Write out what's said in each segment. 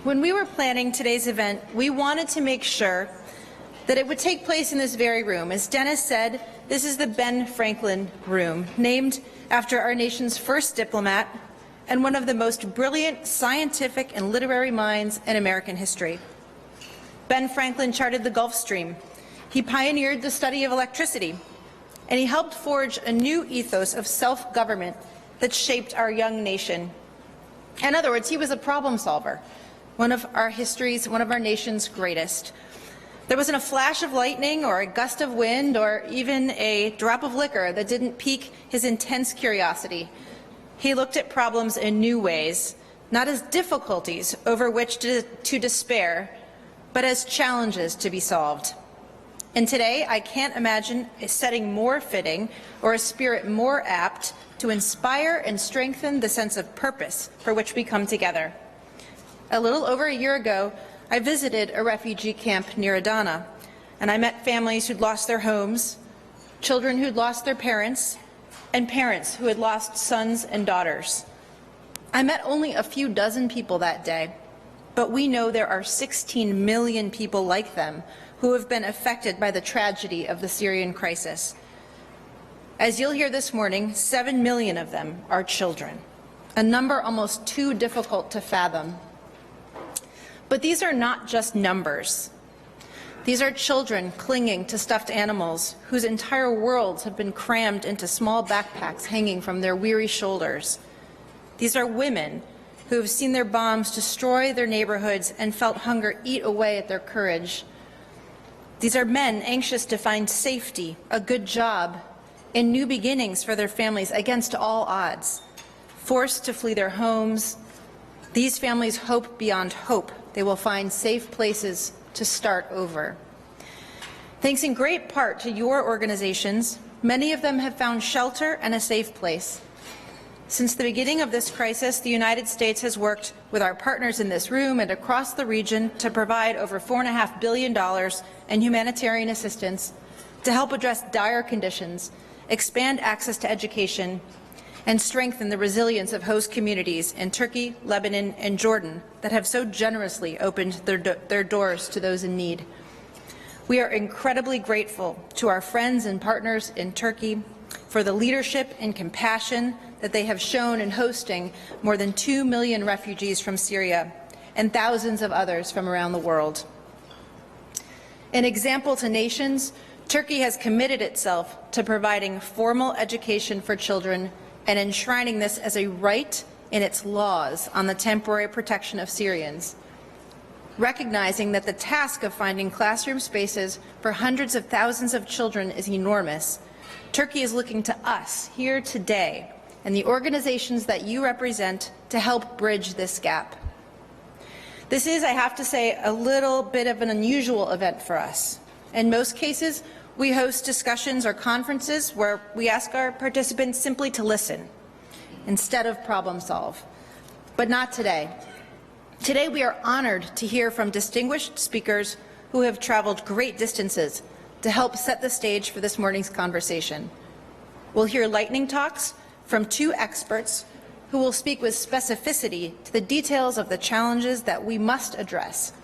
When we were planning today's event, we wanted to make sure that it would take place in this very room. As Dennis said, this is the Ben Franklin Room, named after our nation's first diplomat and one of the most brilliant scientific and literary minds in American history. Ben Franklin charted the Gulf Stream. He pioneered the study of electricity, and he helped forge a new ethos of self-government that shaped our young nation. In other words, he was a problem solver, one of our nation's greatest. There wasn't a flash of lightning or a gust of wind or even a drop of liquor that didn't pique his intense curiosity. He looked at problems in new ways, not as difficulties over which to despair, but as challenges to be solved. And today, I can't imagine a setting more fitting or a spirit more apt to inspire and strengthen the sense of purpose for which we come together. A little over a year ago, I visited a refugee camp near Adana, and I met families who'd lost their homes, children who'd lost their parents, and parents who had lost sons and daughters. I met only a few dozen people that day, but we know there are 16 million people like them who have been affected by the tragedy of the Syrian crisis. As you'll hear this morning, 7 million of them are children, a number almost too difficult to fathom. But these are not just numbers. These are children clinging to stuffed animals whose entire worlds have been crammed into small backpacks hanging from their weary shoulders. These are women who have seen their bombs destroy their neighborhoods and felt hunger eat away at their courage. These are men anxious to find safety, a good job, and new beginnings for their families against all odds. Forced to flee their homes, these families hope beyond hope they will find safe places to start over. Thanks in great part to your organizations, many of them have found shelter and a safe place. Since the beginning of this crisis, the United States has worked with our partners in this room and across the region to provide over $4.5 billion in humanitarian assistance to help address dire conditions, expand access to education, and strengthen the resilience of host communities in Turkey, Lebanon, and Jordan that have so generously opened their doors to those in need. We are incredibly grateful to our friends and partners in Turkey for the leadership and compassion that they have shown in hosting more than 2 million refugees from Syria and thousands of others from around the world. An example to nations, Turkey has committed itself to providing formal education for children and enshrining this as a right in its laws on the temporary protection of Syrians. Recognizing that the task of finding classroom spaces for hundreds of thousands of children is enormous, Turkey is looking to us here today and the organizations that you represent to help bridge this gap. This is, I have to say, a little bit of an unusual event for us. In most cases, we host discussions or conferences where we ask our participants simply to listen instead of problem solve. But not today. Today we are honored to hear from distinguished speakers who have traveled great distances to help set the stage for this morning's conversation. We'll hear lightning talks from 2 experts who will speak with specificity to the details of the challenges that we must address.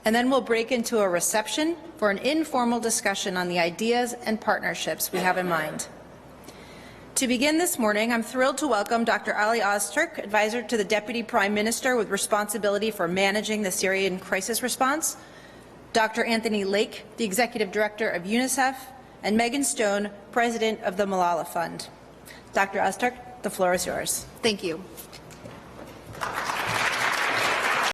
And then we'll break into a reception for an informal discussion on the ideas and partnerships we have in mind. To begin this morning, I'm thrilled to welcome Dr. Ali Ozturk, Advisor to the Deputy Prime Minister with responsibility for managing the Syrian crisis response, Dr. Anthony Lake, the Executive Director of UNICEF, and Megan Stone, President of the Malala Fund. Dr. Ozturk, the floor is yours. Thank you.